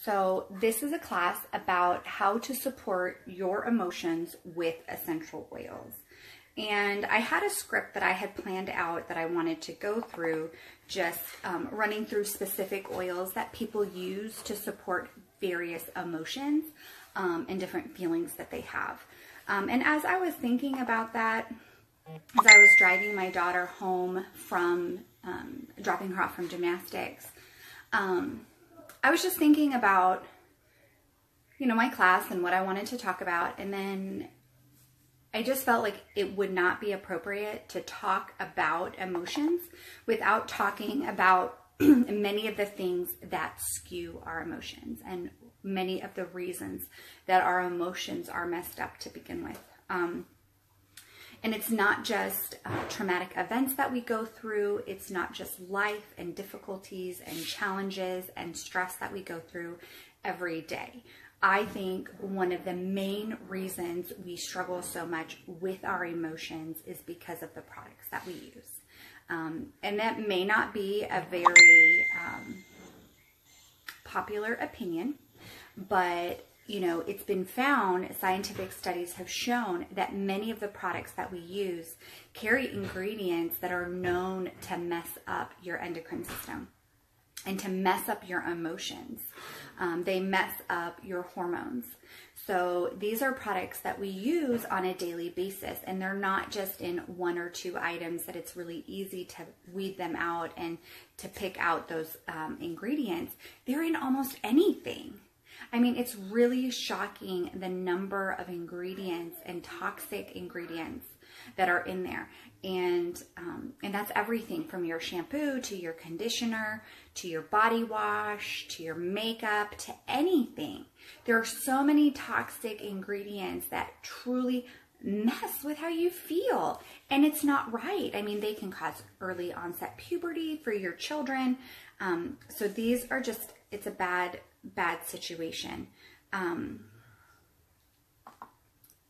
So this is a class about how to support your emotions with essential oils. And I had a script that I had planned out that I wanted to go through, just running through specific oils that people use to support various emotions and different feelings that they have. And as I was thinking about that, as I was driving my daughter home from dropping her off from gymnastics, I was just thinking about, my class and what I wanted to talk about. And then I just felt like it would not be appropriate to talk about emotions without talking about many of the things that skew our emotions and many of the reasons that our emotions are messed up to begin with. And it's not just traumatic events that we go through. It's not just life and difficulties and challenges and stress that we go through every day. I think one of the main reasons we struggle so much with our emotions is because of the products that we use. And that may not be a very popular opinion, but it's been found, scientific studies have shown that many of the products that we use carry ingredients that are known to mess up your endocrine system and to mess up your emotions. They mess up your hormones. So these are products that we use on a daily basis, and they're not just in one or two items that it's really easy to weed them out and to pick out those ingredients. They're in almost anything. I mean, it's really shocking the number of ingredients and toxic ingredients that are in there. And that's everything from your shampoo to your conditioner, to your body wash, to your makeup, to anything. There are so many toxic ingredients that truly mess with how you feel. And it's not right. I mean, they can cause early onset puberty for your children. So these are just, it's a bad situation.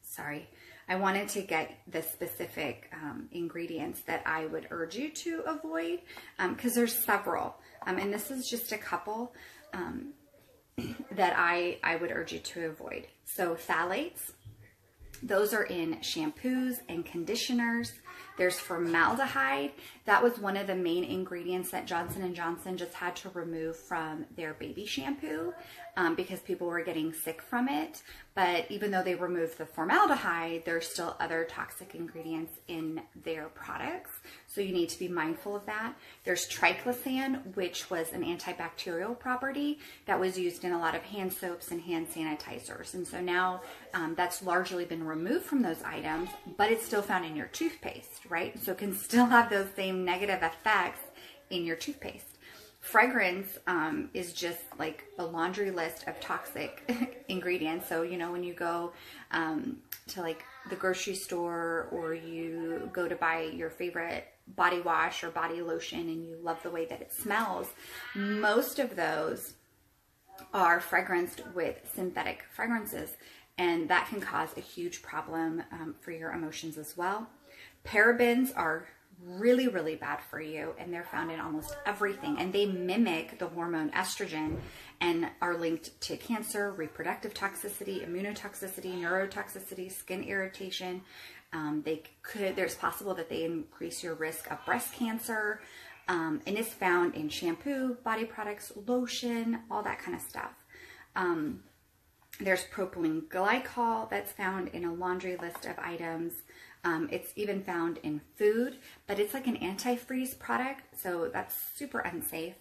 Sorry. I wanted to get the specific ingredients that I would urge you to avoid, because there's several, and this is just a couple that I would urge you to avoid. So phthalates, those are in shampoos and conditioners. There's formaldehyde. That was one of the main ingredients that Johnson & Johnson just had to remove from their baby shampoo because people were getting sick from it. But even though they removed the formaldehyde, there's still other toxic ingredients in their products. So you need to be mindful of that. There's triclosan, which was an antibacterial property that was used in a lot of hand soaps and hand sanitizers. And so now that's largely been removed from those items, but it's still found in your toothpaste, right? So it can still have those same negative effects in your toothpaste. Fragrance is just like a laundry list of toxic ingredients. So, when you go to like the grocery store, or you go to buy your favorite body wash or body lotion and you love the way that it smells, most of those are fragranced with synthetic fragrances, and that can cause a huge problem for your emotions as well. Parabens are really, really bad for you, and they're found in almost everything, and they mimic the hormone estrogen and are linked to cancer, reproductive toxicity, immunotoxicity, neurotoxicity, skin irritation. There's possible that they increase your risk of breast cancer, and it's found in shampoo, body products, lotion, all that kind of stuff. There's propylene glycol that's found in a laundry list of items. It's even found in food, but it's like an antifreeze product, so that's super unsafe.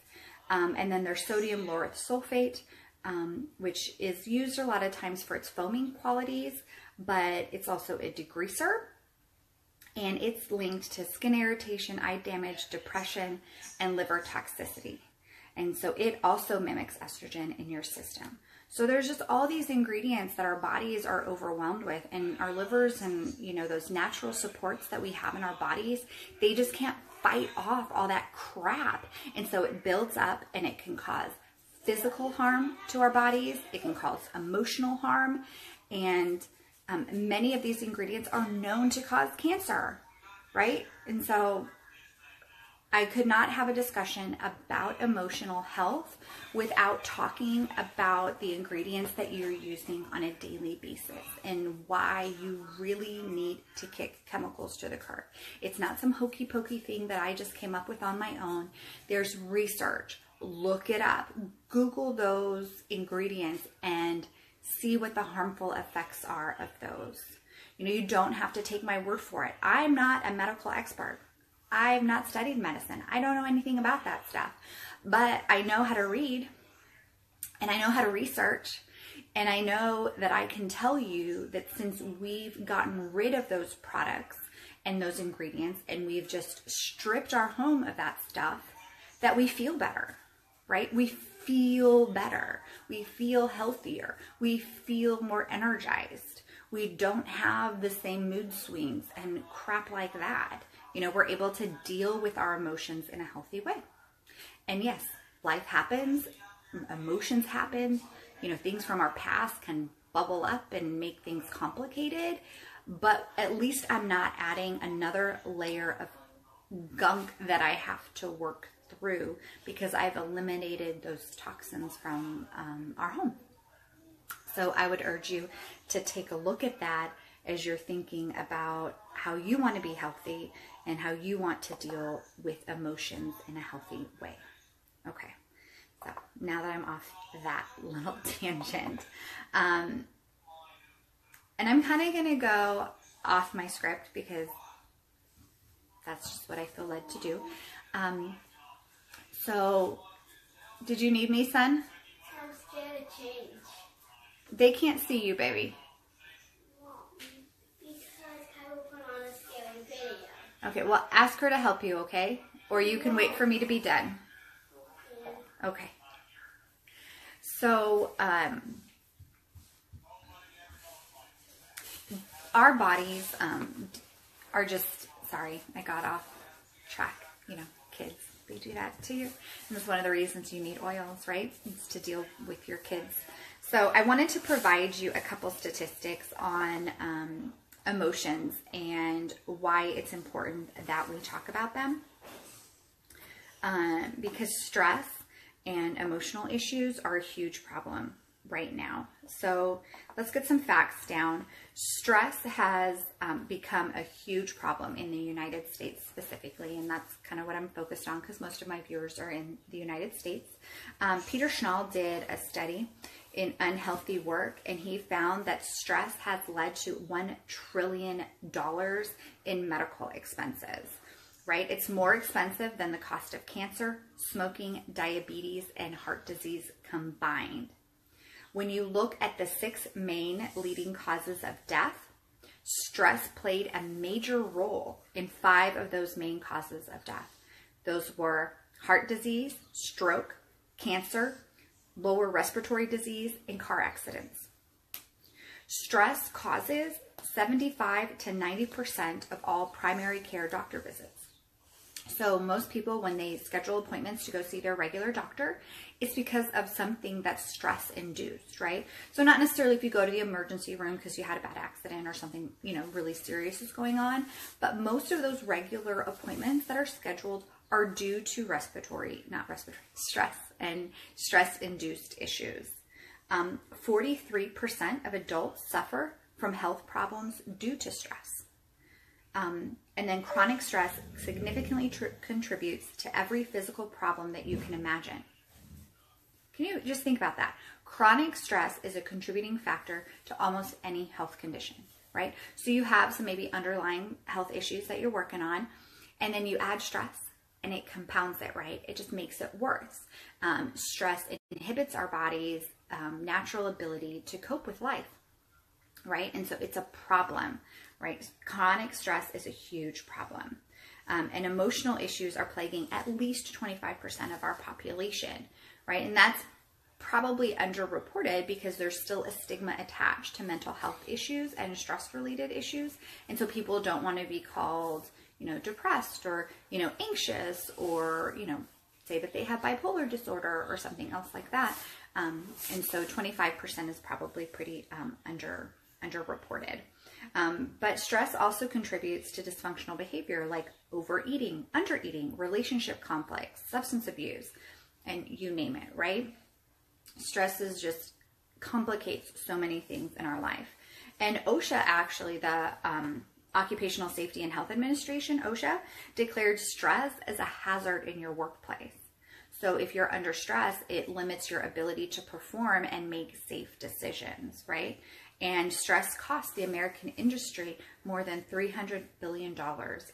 And then there's sodium lauryl sulfate, which is used a lot of times for its foaming qualities, but it's also a degreaser, and it's linked to skin irritation, eye damage, depression, and liver toxicity. And so it also mimics estrogen in your system. So there's just all these ingredients that our bodies are overwhelmed with, and our livers and, those natural supports that we have in our bodies, they just can't fight off all that crap. And so it builds up, and it can cause physical harm to our bodies. It can cause emotional harm. And many of these ingredients are known to cause cancer, right? And so I could not have a discussion about emotional health without talking about the ingredients that you're using on a daily basis and why you really need to kick chemicals to the curb. It's not some hokey pokey thing that I just came up with on my own. There's research. Look it up. Google those ingredients and see what the harmful effects are of those. You know, you don't have to take my word for it. I'm not a medical expert. I've not studied medicine. I don't know anything about that stuff, but I know how to read and I know how to research, and I know that I can tell you that since we've gotten rid of those products and those ingredients and we've just stripped our home of that stuff, that we feel better, right? We feel better. We feel healthier. We feel more energized. We don't have the same mood swings and crap like that. You know, we're able to deal with our emotions in a healthy way. And yes, life happens, emotions happen, you know, things from our past can bubble up and make things complicated, but at least I'm not adding another layer of gunk that I have to work through because I've eliminated those toxins from our home. So I would urge you to take a look at that as you're thinking about how you want to be healthy and how you want to deal with emotions in a healthy way. Okay, so now that I'm off that little tangent, and I'm kind of going to go off my script because that's just what I feel led to do. So, did you need me, son? I'm scared to change. They can't see you, baby. Okay, well, ask her to help you, okay? Or you can wait for me to be done. Okay. So, our bodies are just, sorry, I got off track. You know, kids, they do that to you. And that's one of the reasons you need oils, right? It's to deal with your kids. So I wanted to provide you a couple statistics on emotions and why it's important that we talk about them. Because stress and emotional issues are a huge problem right now. So let's get some facts down. Stress has become a huge problem in the United States specifically, and that's kind of what I'm focused on because most of my viewers are in the United States. Peter Schnall did a study in Unhealthy Work, and he found that stress has led to $1 trillion in medical expenses, right? It's more expensive than the cost of cancer, smoking, diabetes, and heart disease combined. When you look at the 6 main leading causes of death, stress played a major role in 5 of those main causes of death. Those were heart disease, stroke, cancer, lower respiratory disease, and car accidents. Stress causes 75 to 90% of all primary care doctor visits. So most people, when they schedule appointments to go see their regular doctor, it's because of something that's stress induced, right? So not necessarily if you go to the emergency room because you had a bad accident or something, you know, really serious is going on, but most of those regular appointments that are scheduled are due to stress and stress-induced issues. 43% of adults suffer from health problems due to stress. And then chronic stress significantly contributes to every physical problem that you can imagine. Can you just think about that? Chronic stress is a contributing factor to almost any health condition, right? So you have some maybe underlying health issues that you're working on, and then you add stress, and it compounds it, right? It just makes it worse. Stress inhibits our body's natural ability to cope with life, right? And so it's a problem, right? Chronic stress is a huge problem. And emotional issues are plaguing at least 25% of our population, right? And that's probably underreported because there's still a stigma attached to mental health issues and stress-related issues. And so people don't want to be called, you know, depressed or, you know, anxious or, you know, say that they have bipolar disorder or something else like that. And so 25% is probably pretty underreported. But stress also contributes to dysfunctional behavior like overeating, undereating, relationship conflicts, substance abuse, and you name it, right? Stress is just complicates so many things in our life. And OSHA, actually, the Occupational Safety and Health Administration, OSHA, declared stress as a hazard in your workplace. So if you're under stress, it limits your ability to perform and make safe decisions, right? And stress costs the American industry more than $300 billion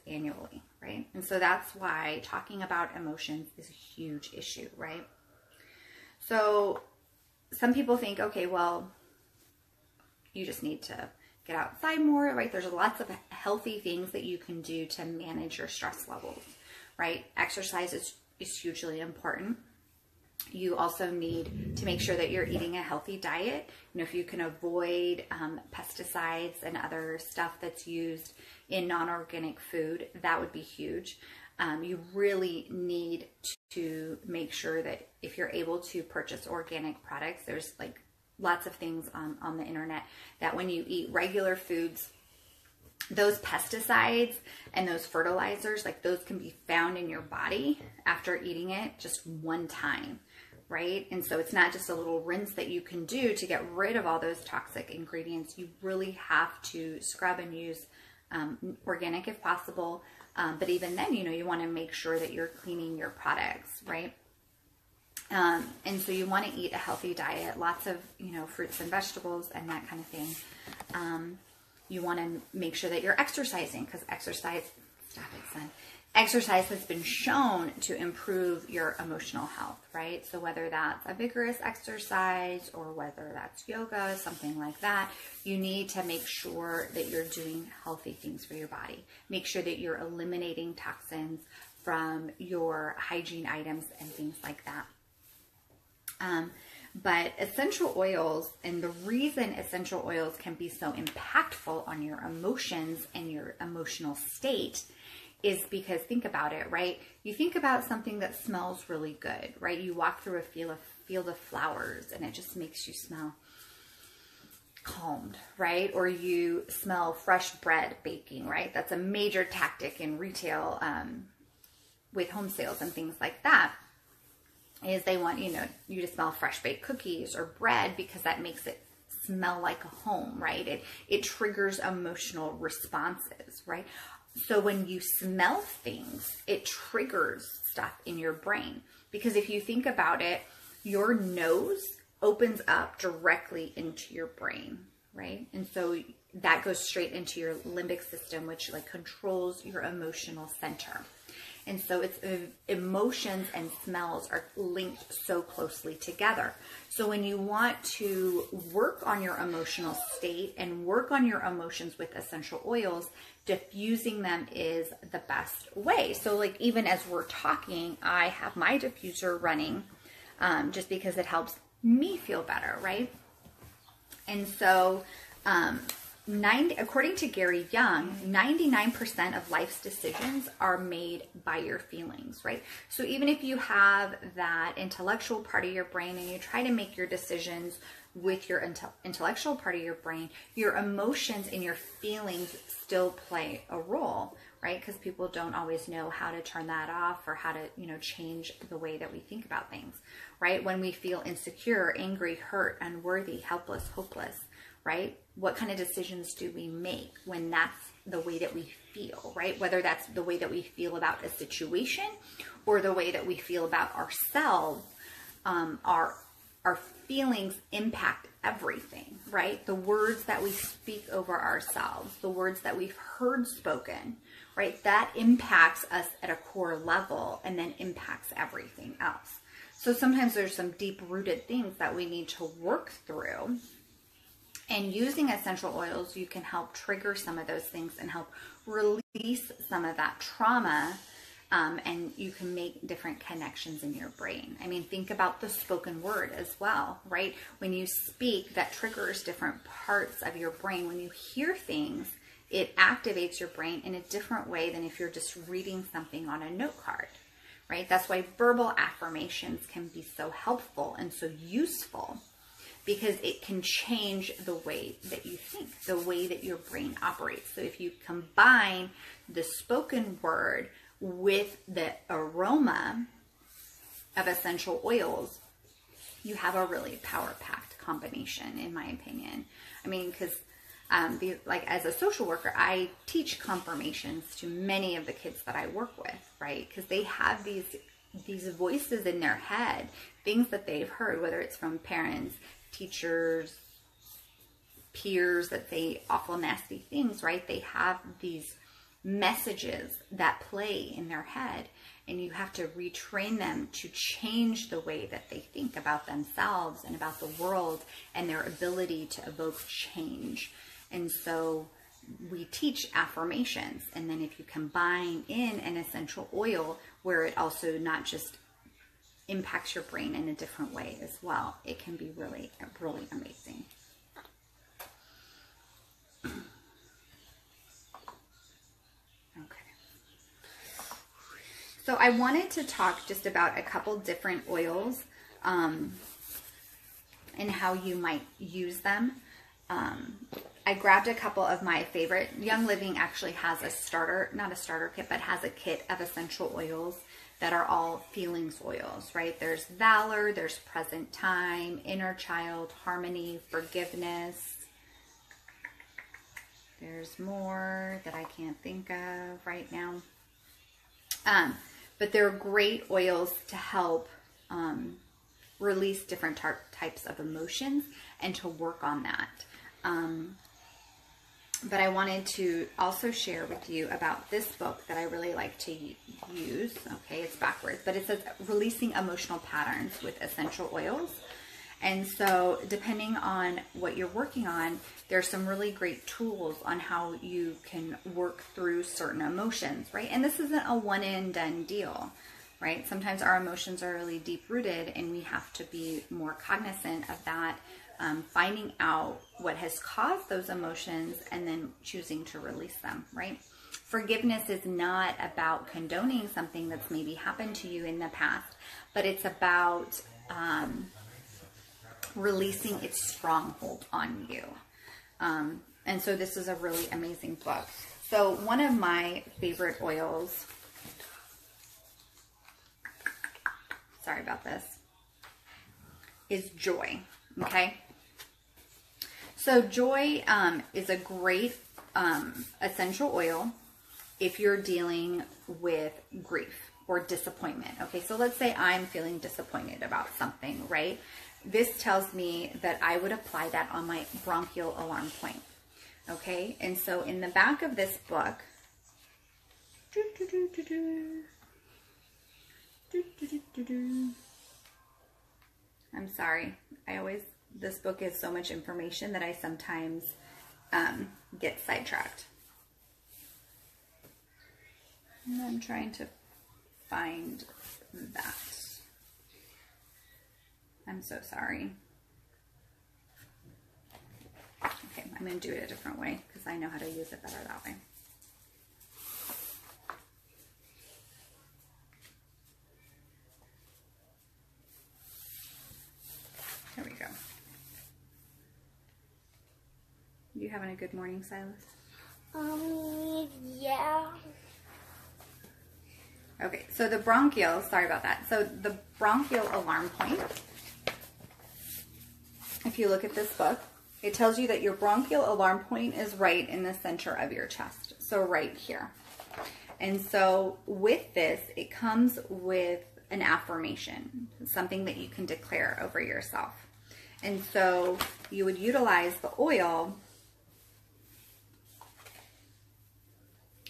annually, right? And so that's why talking about emotions is a huge issue, right? So some people think, okay, well, you just need to get outside more, right? There's lots of healthy things that you can do to manage your stress levels, right? Exercise is hugely important. You also need to make sure that you're eating a healthy diet. You know, if you can avoid pesticides and other stuff that's used in non-organic food, that would be huge. You really need to make sure that if you're able to purchase organic products, there's like lots of things on the internet that when you eat regular foods, those pesticides and those fertilizers, like those can be found in your body after eating it just one time, right? And so it's not just a little rinse that you can do to get rid of all those toxic ingredients. You really have to scrub and use organic if possible. But even then, you know, you want to make sure that you're cleaning your products, right? And so you want to eat a healthy diet, lots of, you know, fruits and vegetables and that kind of thing. You want to make sure that you're exercising because exercise has been shown to improve your emotional health, right? So whether that's a vigorous exercise or whether that's yoga, something like that, you need to make sure that you're doing healthy things for your body. Make sure that you're eliminating toxins from your hygiene items and things like that. But essential oils, and the reason essential oils can be so impactful on your emotions and your emotional state is because, think about it, right? You think about something that smells really good, right? You walk through a field of flowers and it just makes you smell calmed, right? Or you smell fresh bread baking, right? That's a major tactic in retail with home sales and things like that. Is they want, you know, you to smell fresh baked cookies or bread because that makes it smell like a home, right? It triggers emotional responses, right? So when you smell things, it triggers stuff in your brain because if you think about it, your nose opens up directly into your brain, right? And so that goes straight into your limbic system, which like controls your emotional center. And so it's emotions and smells are linked so closely together. So when you want to work on your emotional state and work on your emotions with essential oils, diffusing them is the best way. So like even as we're talking, I have my diffuser running just because it helps me feel better, right? And so according to Gary Young, 99% of life's decisions are made by your feelings, right? So even if you have that intellectual part of your brain and you try to make your decisions with your intellectual part of your brain, your emotions and your feelings still play a role, right? Because people don't always know how to turn that off or how to, you know, change the way that we think about things, right? When we feel insecure, angry, hurt, unworthy, helpless, hopeless, right? What kind of decisions do we make when that's the way that we feel, right? Whether that's the way that we feel about a situation or the way that we feel about ourselves, our feelings impact everything, right? The words that we speak over ourselves, the words that we've heard spoken, right? That impacts us at a core level and then impacts everything else. So sometimes there's some deep-rooted things that we need to work through. And using essential oils, you can help trigger some of those things and help release some of that trauma. And you can make different connections in your brain. I mean, think about the spoken word as well, right? When you speak, that triggers different parts of your brain. When you hear things, it activates your brain in a different way than if you're just reading something on a note card, right? That's why verbal affirmations can be so helpful and so useful. because it can change the way that you think, the way that your brain operates. So if you combine the spoken word with the aroma of essential oils, you have a really power-packed combination, in my opinion. I mean, because like as a social worker, I teach confirmations to many of the kids that I work with, right? Because they have these voices in their head, things that they've heard, whether it's from parents, teachers, peers that say awful, nasty things, right? They have these messages that play in their head, and you have to retrain them to change the way that they think about themselves and about the world and their ability to evoke change. And so we teach affirmations, and then if you combine in an essential oil where it also not just impacts your brain in a different way as well, it can be really, really amazing. So I wanted to talk just about a couple different oils and how you might use them. I grabbed a couple of my favorite. Young Living actually has a starter, not a starter kit, but has a kit of essential oils that are all feelings oils, right? There's Valor, there's Present Time, Inner Child, Harmony, Forgiveness. There's more that I can't think of right now. But they're great oils to help release different types of emotions and to work on that. But I wanted to also share with you about this book that I really like to use. Okay, it's backwards, but it says Releasing Emotional Patterns with Essential Oils. And so depending on what you're working on, there's some really great tools on how you can work through certain emotions, right? And this isn't a one and done deal, right? Sometimes our emotions are really deep rooted and we have to be more cognizant of that, finding out what has caused those emotions and then choosing to release them, right? Forgiveness is not about condoning something that's maybe happened to you in the past, but it's about releasing its stronghold on you. And so this is a really amazing book. So one of my favorite oils, sorry about this, is Joy. Okay. So Joy is a great essential oil if you're dealing with grief or disappointment. Okay. So let's say I'm feeling disappointed about something, right? This tells me that I would apply that on my bronchial alarm point. Okay, and so in the back of this book, I'm sorry, this book is so much information that I sometimes get sidetracked. And I'm trying to find that. I'm so sorry. Okay, I'm going to do it a different way because I know how to use it better that way. There we go. You having a good morning, Silas? Yeah. Okay, so the bronchial, sorry about that. So the bronchial alarm point, if you look at this book, it tells you that your bronchial alarm point is right in the center of your chest. So right here. And so with this, it comes with an affirmation, something that you can declare over yourself. And so you would utilize the oil.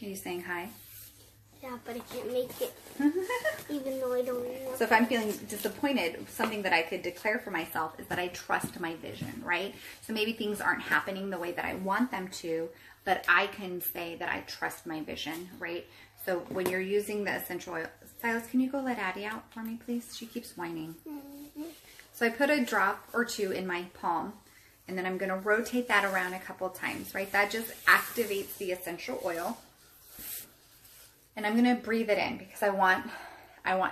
Are you saying hi? Yeah, but I can't make it, even though I don't know. So if I'm feeling disappointed, something that I could declare for myself is that I trust my vision, right? So maybe things aren't happening the way that I want them to, but I can say that I trust my vision, right? So when you're using the essential oil, Silas, can you go let Addie out for me, please? She keeps whining. So I put a drop or two in my palm, and then I'm going to rotate that around a couple times, right? That just activates the essential oil. And I'm going to breathe it in because I want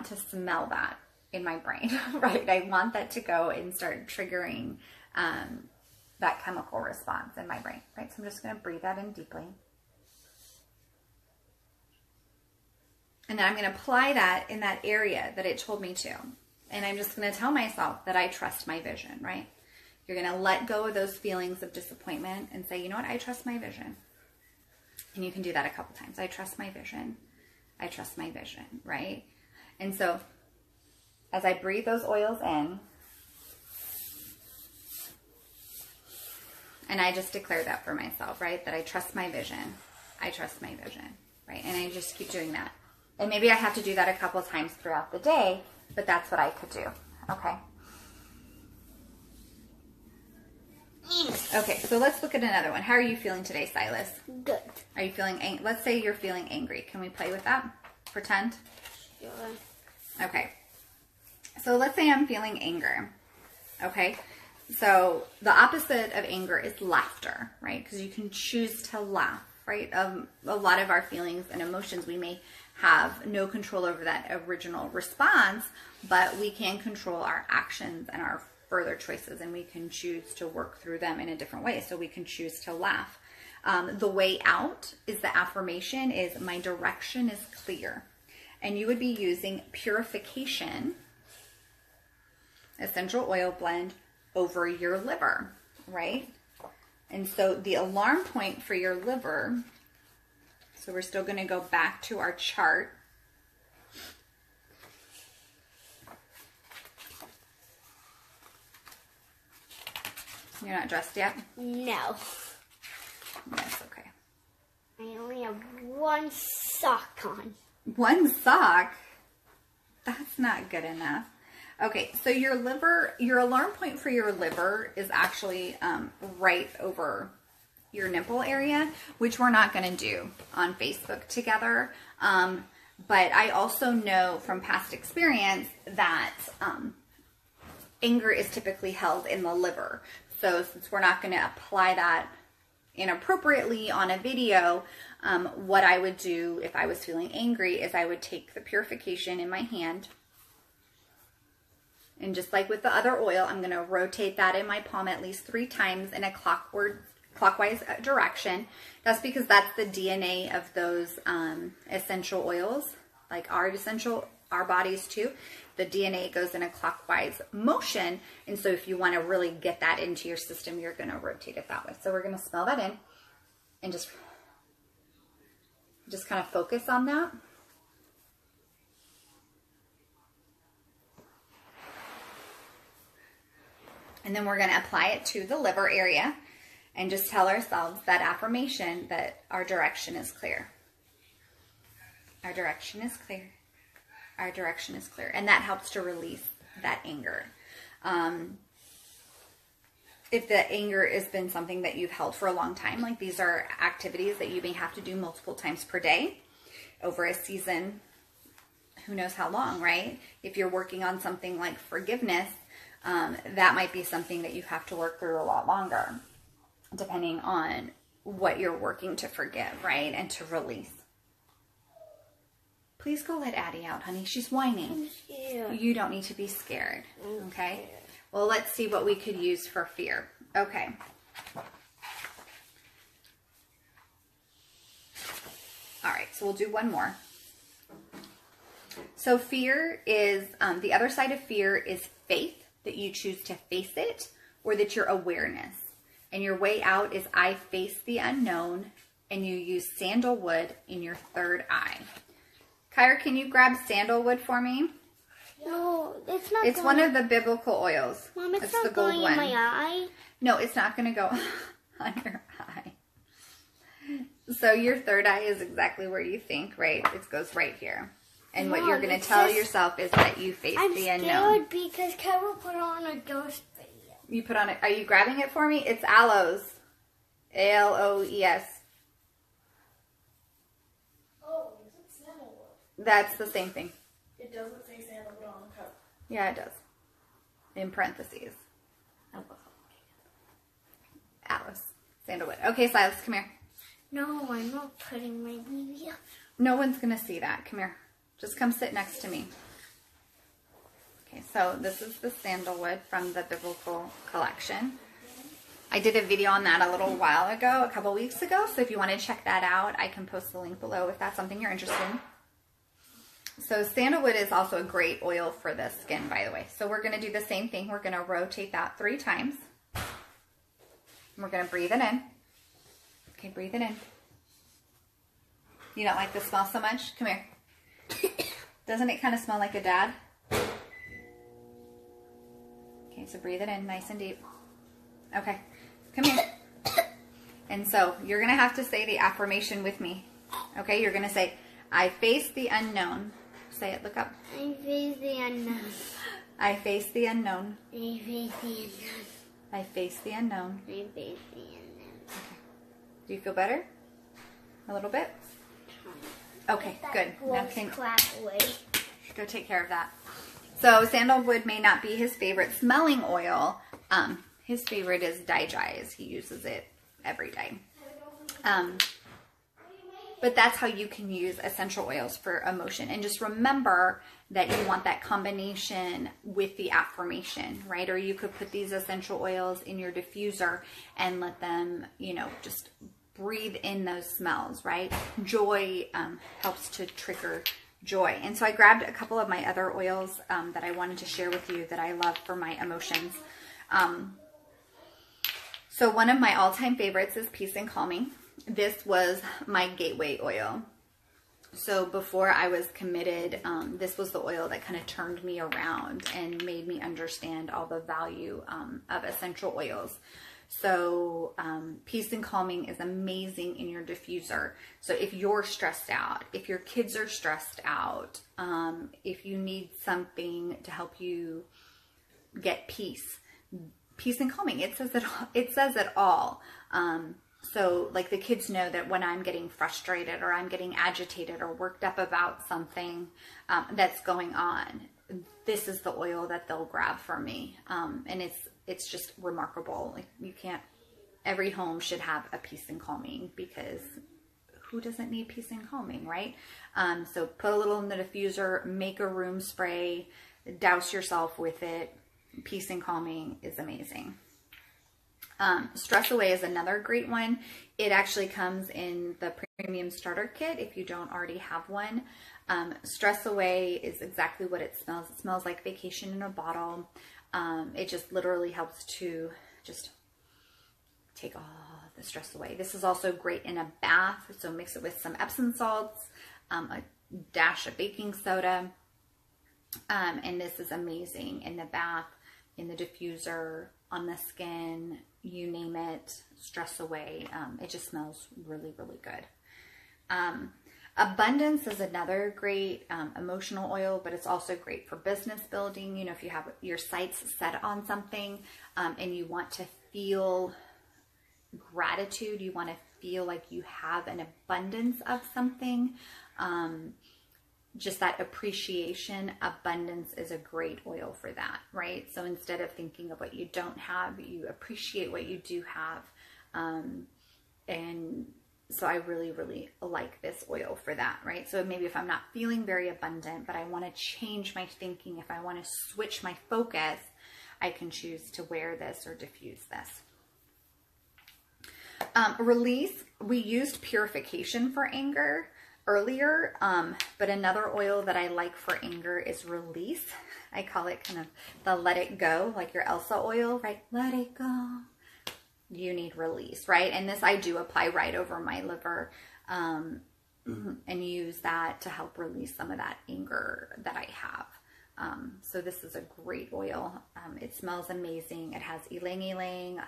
to smell that in my brain, right? I want that to go and start triggering that chemical response in my brain, right? So I'm just going to breathe that in deeply. And then I'm going to apply that in that area that it told me to. And I'm just going to tell myself that I trust my vision, right? You're going to let go of those feelings of disappointment and say, you know what? I trust my vision. And you can do that a couple times. I trust my vision. I trust my vision, right? And so as I breathe those oils in, and I just declare that for myself, right? That I trust my vision. I trust my vision, right? And I just keep doing that. And maybe I have to do that a couple of times throughout the day, but that's what I could do, okay? Okay, so let's look at another one. How are you feeling today, Silas? Good. Are you feeling, let's say you're feeling angry. Can we play with that? Pretend? Sure. Okay. So let's say I'm feeling anger, okay? So the opposite of anger is laughter, right? Because you can choose to laugh, right? A lot of our feelings and emotions, we may have no control over that original response, but we can control our actions and our further choices, and we can choose to work through them in a different way. So we can choose to laugh. The way out is the affirmation is my direction is clear. And you would be using Purification essential oil blend over your liver, right? And so the alarm point for your liver, so we're still going to go back to our chart. You're not dressed yet? No. That's okay. I only have one sock on. One sock? That's not good enough. Okay, so your liver, your alarm point for your liver is actually right over your nipple area, which we're not going to do on Facebook together. But I also know from past experience that anger is typically held in the liver. So since we're not going to apply that inappropriately on a video, what I would do if I was feeling angry is I would take the Purification in my hand, and just like with the other oil, I'm going to rotate that in my palm at least 3 times in a clockwise direction. That's because that's the DNA of those essential oils, like our bodies too. The DNA goes in a clockwise motion, and so if you want to really get that into your system, you're going to rotate it that way. So we're going to smell that in and just kind of focus on that. And then we're going to apply it to the liver area and just tell ourselves that affirmation that our direction is clear. Our direction is clear. Our direction is clear. And that helps to release that anger. If the anger has been something that you've held for a long time, like these are activities that you may have to do multiple times per day over a season, who knows how long, right? If you're working on something like forgiveness, that might be something that you have to work through a lot longer, depending on what you're working to forgive, right? And to release. Please go let Addie out, honey. She's whining. You don't need to be scared, okay? Well, let's see what we could use for fear. Okay. All right, so we'll do one more. So fear is, the other side of fear is faith, that you choose to face it, or that your awareness. And your way out is I face the unknown, and you use sandalwood in your third eye. Kyra, can you grab sandalwood for me? No, it's not. It's one of the biblical oils. Mom, it's not the gold going one. in my eye. No, it's not going to go on your eye. So your third eye is exactly where you think, right? It goes right here. And what you're going to tell yourself is that you face the unknown. I'm scared because Kyra put on a ghost video. You put on it. Are you grabbing it for me? It's aloes. A-L-O-E-S. Oh, it's sandalwood. That's the same thing. It doesn't say sandalwood on the cup. Yeah, it does. In parentheses. Aloes. Sandalwood. Okay, Silas, come here. No, I'm not putting my baby up. No one's going to see that. Come here. Just come sit next to me. Okay, so this is the sandalwood from the Biblical Collection. I did a video on that a little while ago, a couple weeks ago. So if you want to check that out, I can post the link below if that's something you're interested in. So sandalwood is also a great oil for the skin, by the way. So we're going to do the same thing. We're going to rotate that 3 times. And we're going to breathe it in. Okay, breathe it in. You don't like the smell so much? Come here. Doesn't it kind of smell like a dad? Okay, so breathe it in nice and deep. Okay, come here. And so you're going to have to say the affirmation with me. Okay, you're going to say, I face the unknown. Say it, look up. I face the unknown. I face the unknown. I face the unknown. I face the unknown. I face the unknown. Okay. Do you feel better? A little bit? Okay, good. Now can Clap away. go take care of that. So sandalwood may not be his favorite smelling oil. His favorite is Digize. He uses it every day. But that's how you can use essential oils for emotion. And just remember that you want that combination with the affirmation, right? Or you could put these essential oils in your diffuser and let them, you know, just breathe in those smells, right? Joy helps to trigger joy. And so I grabbed a couple of my other oils that I wanted to share with you that I love for my emotions. So one of my all-time favorites is Peace and Calming. This was my gateway oil. So before I was committed, this was the oil that kind of turned me around and made me understand all the value of essential oils. So Peace and Calming is amazing in your diffuser. So if you're stressed out, if your kids are stressed out, if you need something to help you get peace, Peace and Calming, it says it all. So like the kids know that when I'm getting frustrated or I'm getting agitated or worked up about something that's going on, this is the oil that they'll grab for me. And it's just remarkable. Like you can't, every home should have a Peace and Calming, because who doesn't need peace and calming, right? So put a little in the diffuser, make a room spray, douse yourself with it. Peace and Calming is amazing. Stress Away is another great one. It actually comes in the premium starter kit if you don't already have one. Stress Away is exactly what it smells. It smells like vacation in a bottle. It just literally helps to just take all the stress away. This is also great in a bath. So mix it with some Epsom salts, a dash of baking soda. And this is amazing in the bath, in the diffuser, on the skin, you name it. Stress Away. It just smells really, really good. Abundance is another great emotional oil, but it's also great for business building. You know, if you have your sights set on something and you want to feel gratitude, you want to feel like you have an abundance of something, just that appreciation, abundance is a great oil for that, right? So instead of thinking of what you don't have, you appreciate what you do have. And so I really, really like this oil for that, right? So maybe if I'm not feeling very abundant, but I want to change my thinking, if I want to switch my focus, I can choose to wear this or diffuse this. Release, we used Purification for anger earlier, but another oil that I like for anger is Release. I call it kind of the Let It Go, like your Elsa oil, right? Let it go. You need release, right? And this I do apply right over my liver and use that to help release some of that anger that I have. So this is a great oil. It smells amazing. It has ylang ylang,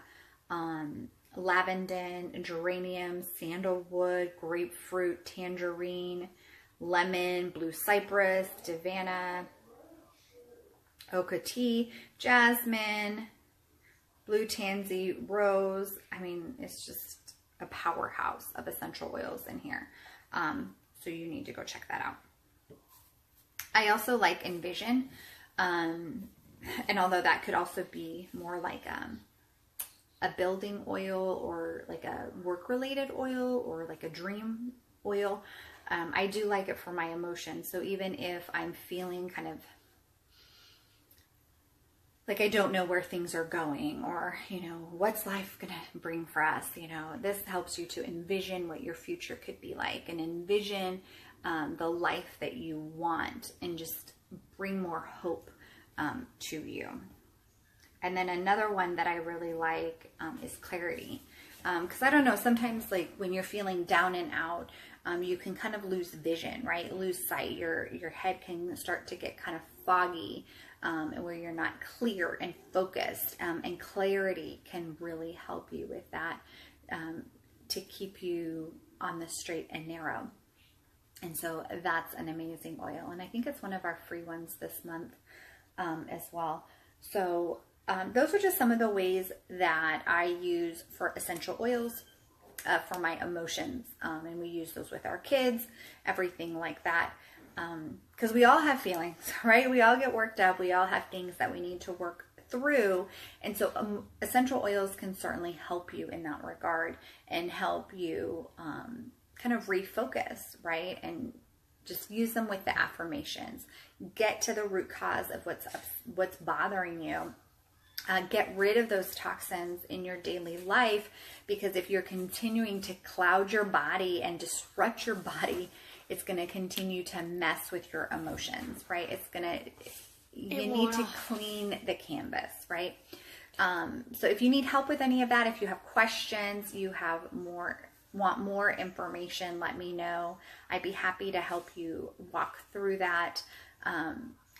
lavender, geranium, sandalwood, grapefruit, tangerine, lemon, blue cypress, Savannah, oka tea, jasmine, blue tansy, rose. I mean, it's just a powerhouse of essential oils in here. So you need to go check that out. I also like Envision. And although that could also be more like a building oil or like a work-related oil or like a dream oil, I do like it for my emotions. So even if I'm feeling kind of like, I don't know where things are going, or, what's life going to bring for us? This helps you to envision what your future could be like, and envision the life that you want, and just bring more hope to you. And then another one that I really like is clarity. Because I don't know, sometimes like when you're feeling down and out, you can kind of lose vision, right? Lose sight. Your head can start to get kind of foggy, where you're not clear and focused. And clarity can really help you with that, to keep you on the straight and narrow. And so that's an amazing oil. And I think it's one of our free ones this month as well. So those are just some of the ways that I use for essential oils for my emotions. And we use those with our kids, everything like that. Because we all have feelings, right? We all get worked up. We all have things that we need to work through. And so essential oils can certainly help you in that regard, and help you kind of refocus, right? And just use them with the affirmations. Get to the root cause of what's bothering you. Get rid of those toxins in your daily life, because if you're continuing to cloud your body and disrupt your body, it's going to continue to mess with your emotions, right? You need to clean the canvas, right? So if you need help with any of that, if you have questions, want more information, let me know. I'd be happy to help you walk through that,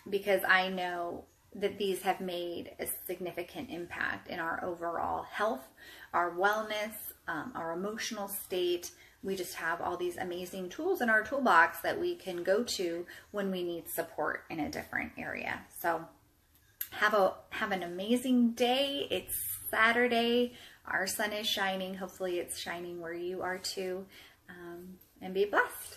because I know that these have made a significant impact in our overall health, our wellness, our emotional state. We just have all these amazing tools in our toolbox that we can go to when we need support in a different area. So have an amazing day. It's Saturday. Our sun is shining. Hopefully it's shining where you are too. And be blessed.